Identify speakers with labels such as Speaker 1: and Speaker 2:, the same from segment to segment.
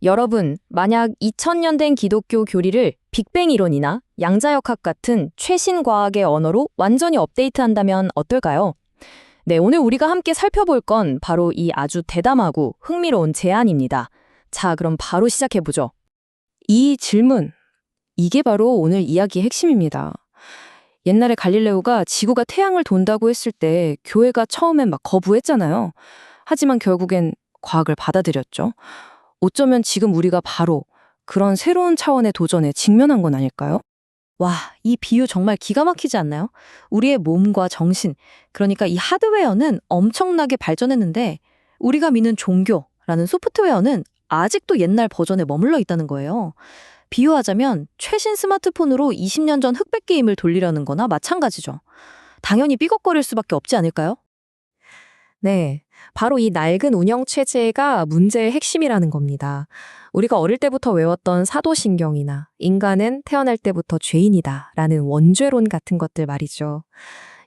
Speaker 1: 여러분, 만약 2000년 된 기독교 교리를 빅뱅 이론이나 양자역학 같은 최신 과학의 언어로 완전히 업데이트한다면 어떨까요? 네, 오늘 우리가 함께 살펴볼 건 바로 이 아주 대담하고 흥미로운 제안입니다. 자, 그럼 바로 시작해보죠. 이 질문, 이게 바로 오늘 이야기의 핵심입니다. 옛날에 갈릴레오가 지구가 태양을 돈다고 했을 때 교회가 처음엔 막 거부했잖아요. 하지만 결국엔 과학을 받아들였죠. 어쩌면 지금 우리가 바로 그런 새로운 차원의 도전에 직면한 건 아닐까요? 와, 이 비유 정말 기가 막히지 않나요? 우리의 몸과 정신, 그러니까 이 하드웨어는 엄청나게 발전했는데 우리가 믿는 종교라는 소프트웨어는 아직도 옛날 버전에 머물러 있다는 거예요. 비유하자면 최신 스마트폰으로 20년 전 흑백 게임을 돌리려는 거나 마찬가지죠. 당연히 삐걱거릴 수밖에 없지 않을까요? 네, 바로 이 낡은 운영 체제가 문제의 핵심이라는 겁니다. 우리가 어릴 때부터 외웠던 사도신경이나 인간은 태어날 때부터 죄인이다라는 원죄론 같은 것들 말이죠.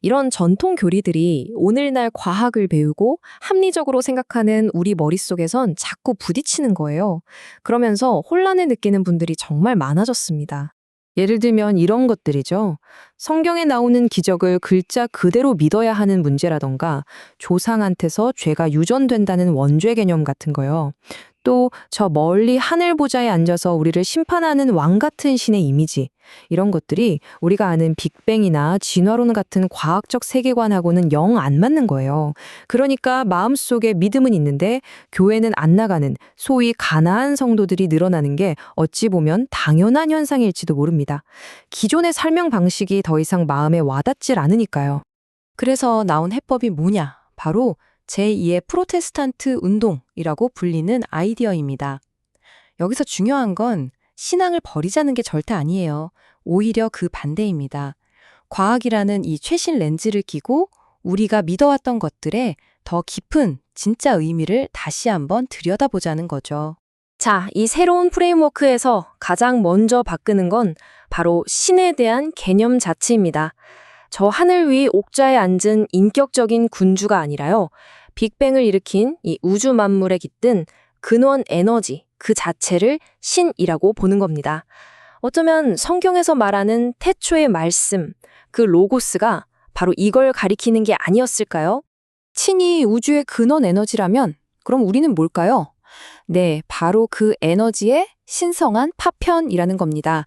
Speaker 1: 이런 전통 교리들이 오늘날 과학을 배우고 합리적으로 생각하는 우리 머릿속에선 자꾸 부딪히는 거예요. 그러면서 혼란을 느끼는 분들이 정말 많아졌습니다. 예를 들면 이런 것들이죠. 성경에 나오는 기적을 글자 그대로 믿어야 하는 문제라던가 조상한테서 죄가 유전된다는 원죄 개념 같은 거요. 또 저 멀리 하늘 보좌에 앉아서 우리를 심판하는 왕 같은 신의 이미지. 이런 것들이 우리가 아는 빅뱅이나 진화론 같은 과학적 세계관하고는 영 안 맞는 거예요. 그러니까 마음속에 믿음은 있는데 교회는 안 나가는 소위 가나안 성도들이 늘어나는 게 어찌 보면 당연한 현상일지도 모릅니다. 기존의 설명 방식이 더 이상 마음에 와닿질 않으니까요. 그래서 나온 해법이 뭐냐? 바로 제2의 프로테스탄트 운동이라고 불리는 아이디어입니다. 여기서 중요한 건 신앙을 버리자는 게 절대 아니에요. 오히려 그 반대입니다. 과학이라는 이 최신 렌즈를 끼고 우리가 믿어왔던 것들에 더 깊은 진짜 의미를 다시 한번 들여다보자는 거죠. 자, 이 새로운 프레임워크에서 가장 먼저 바꾸는 건 바로 신에 대한 개념 자체입니다. 저 하늘 위 옥좌에 앉은 인격적인 군주가 아니라요. 빅뱅을 일으킨 이 우주 만물에 깃든 근원 에너지 그 자체를 신이라고 보는 겁니다. 어쩌면 성경에서 말하는 태초의 말씀, 그 로고스가 바로 이걸 가리키는 게 아니었을까요? 신이 우주의 근원 에너지라면 그럼 우리는 뭘까요? 네, 바로 그 에너지의 신성한 파편이라는 겁니다.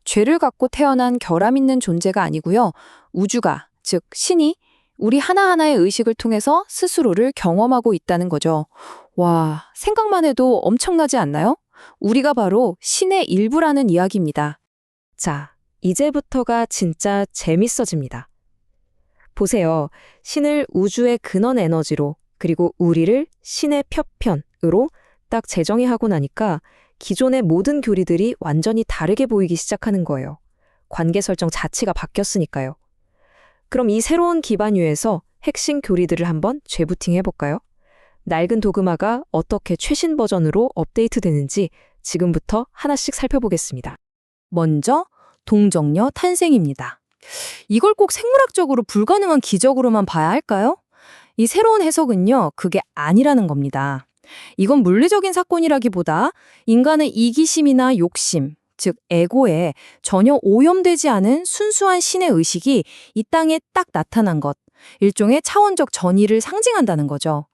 Speaker 1: 죄를 갖고 태어난 결함 있는 존재가 아니고요. 우주가, 즉 신이 우리 하나하나의 의식을 통해서 스스로를 경험하고 있다는 거죠. 와, 생각만 해도 엄청나지 않나요? 우리가 바로 신의 일부라는 이야기입니다. 자, 이제부터가 진짜 재밌어집니다. 보세요. 신을 우주의 근원 에너지로 그리고 우리를 신의 표편으로 딱 재정의하고 나니까 기존의 모든 교리들이 완전히 다르게 보이기 시작하는 거예요. 관계 설정 자체가 바뀌었으니까요. 그럼 이 새로운 기반 위에서 핵심 교리들을 한번 재부팅 해볼까요? 낡은 도그마가 어떻게 최신 버전으로 업데이트되는지 지금부터 하나씩 살펴보겠습니다. 먼저 동정녀 탄생입니다. 이걸 꼭 생물학적으로 불가능한 기적으로만 봐야 할까요? 이 새로운 해석은요, 그게 아니라는 겁니다. 이건 물리적인 사건이라기보다 인간의 이기심이나 욕심, 즉 에고에 전혀 오염되지 않은 순수한 신의 의식이 이 땅에 딱 나타난 것, 일종의 차원적 전이를 상징한다는 거죠.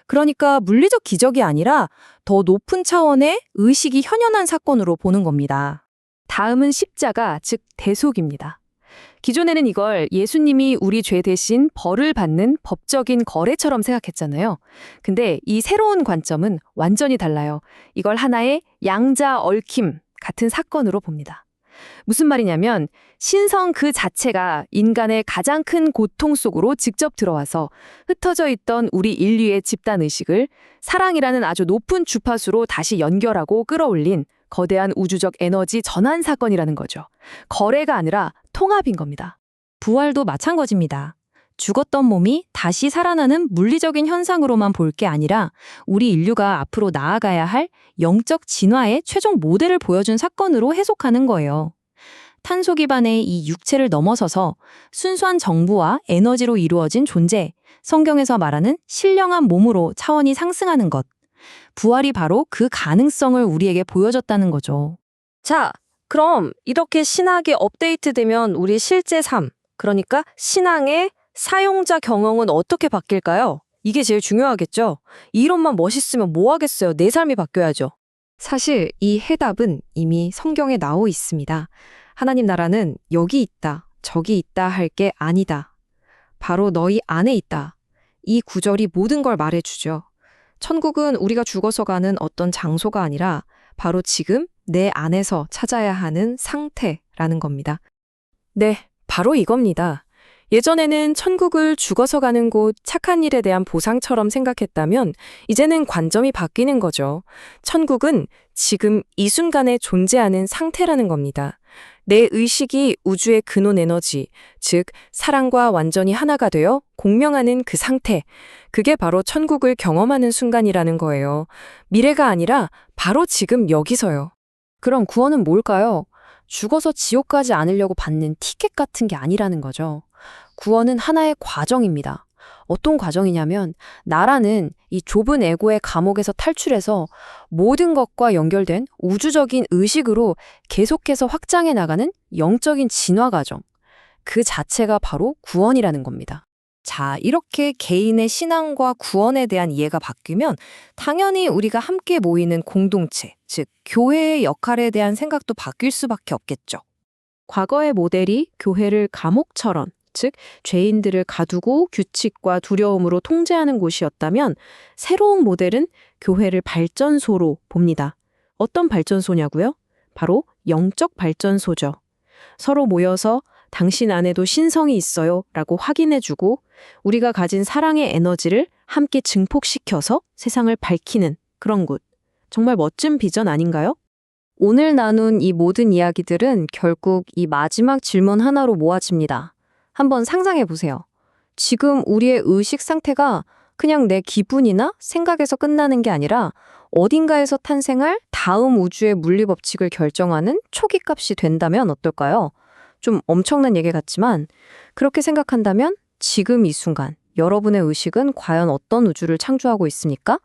Speaker 1: 그러니까 물리적 기적이 아니라 더 높은 차원의 의식이 현현한 사건으로 보는 겁니다. 다음은 십자가, 즉 대속입니다. 기존에는 이걸 예수님이 우리 죄 대신 벌을 받는 법적인 거래처럼 생각했잖아요. 근데 이 새로운 관점은 완전히 달라요. 이걸 하나의 양자 얽힘 같은 사건으로 봅니다. 무슨 말이냐면 신성 그 자체가 인간의 가장 큰 고통 속으로 직접 들어와서 흩어져 있던 우리 인류의 집단의식을 사랑이라는 아주 높은 주파수로 다시 연결하고 끌어올린 거대한 우주적 에너지 전환 사건이라는 거죠. 거래가 아니라 통합인 겁니다. 부활도 마찬가지입니다. 죽었던 몸이 다시 살아나는 물리적인 현상으로만 볼 게 아니라 우리 인류가 앞으로 나아가야 할 영적 진화의 최종 모델을 보여준 사건으로 해석하는 거예요. 탄소 기반의 이 육체를 넘어서서 순수한 정부와 에너지로 이루어진 존재, 성경에서 말하는 신령한 몸으로 차원이 상승하는 것. 부활이 바로 그 가능성을 우리에게 보여줬다는 거죠.
Speaker 2: 자, 그럼 이렇게 신학이 업데이트되면 우리 실제 삶, 그러니까 신앙의 사용자 경영은 어떻게 바뀔까요? 이게 제일 중요하겠죠? 이론만 멋있으면 뭐 하겠어요? 내 삶이 바뀌어야죠.
Speaker 3: 사실 이 해답은 이미 성경에 나와 있습니다. 하나님 나라는 여기 있다, 저기 있다 할 게 아니다. 바로 너희 안에 있다. 이 구절이 모든 걸 말해주죠. 천국은 우리가 죽어서 가는 어떤 장소가 아니라 바로 지금 내 안에서 찾아야 하는 상태라는 겁니다.
Speaker 2: 네, 바로 이겁니다. 예전에는 천국을 죽어서 가는 곳, 착한 일에 대한 보상처럼 생각했다면 이제는 관점이 바뀌는 거죠. 천국은 지금 이 순간에 존재하는 상태라는 겁니다. 내 의식이 우주의 근원 에너지, 즉 사랑과 완전히 하나가 되어 공명하는 그 상태, 그게 바로 천국을 경험하는 순간이라는 거예요. 미래가 아니라 바로 지금 여기서요.
Speaker 1: 그럼 구원은 뭘까요? 죽어서 지옥 가지 않으려고 받는 티켓 같은 게 아니라는 거죠. 구원은 하나의 과정입니다. 어떤 과정이냐면 나라는 이 좁은 에고의 감옥에서 탈출해서 모든 것과 연결된 우주적인 의식으로 계속해서 확장해 나가는 영적인 진화 과정. 그 자체가 바로 구원이라는 겁니다. 자, 이렇게 개인의 신앙과 구원에 대한 이해가 바뀌면 당연히 우리가 함께 모이는 공동체, 즉 교회의 역할에 대한 생각도 바뀔 수밖에 없겠죠.
Speaker 3: 과거의 모델이 교회를 감옥처럼, 즉 죄인들을 가두고 규칙과 두려움으로 통제하는 곳이었다면 새로운 모델은 교회를 발전소로 봅니다. 어떤 발전소냐고요? 바로 영적 발전소죠. 서로 모여서 당신 안에도 신성이 있어요 라고 확인해주고 우리가 가진 사랑의 에너지를 함께 증폭시켜서 세상을 밝히는 그런 곳. 정말 멋진 비전 아닌가요?
Speaker 1: 오늘 나눈 이 모든 이야기들은 결국 이 마지막 질문 하나로 모아집니다. 한번 상상해 보세요. 지금 우리의 의식 상태가 그냥 내 기분이나 생각에서 끝나는 게 아니라 어딘가에서 탄생할 다음 우주의 물리 법칙을 결정하는 초기값이 된다면 어떨까요? 좀 엄청난 얘기 같지만 그렇게 생각한다면 지금 이 순간 여러분의 의식은 과연 어떤 우주를 창조하고 있습니까?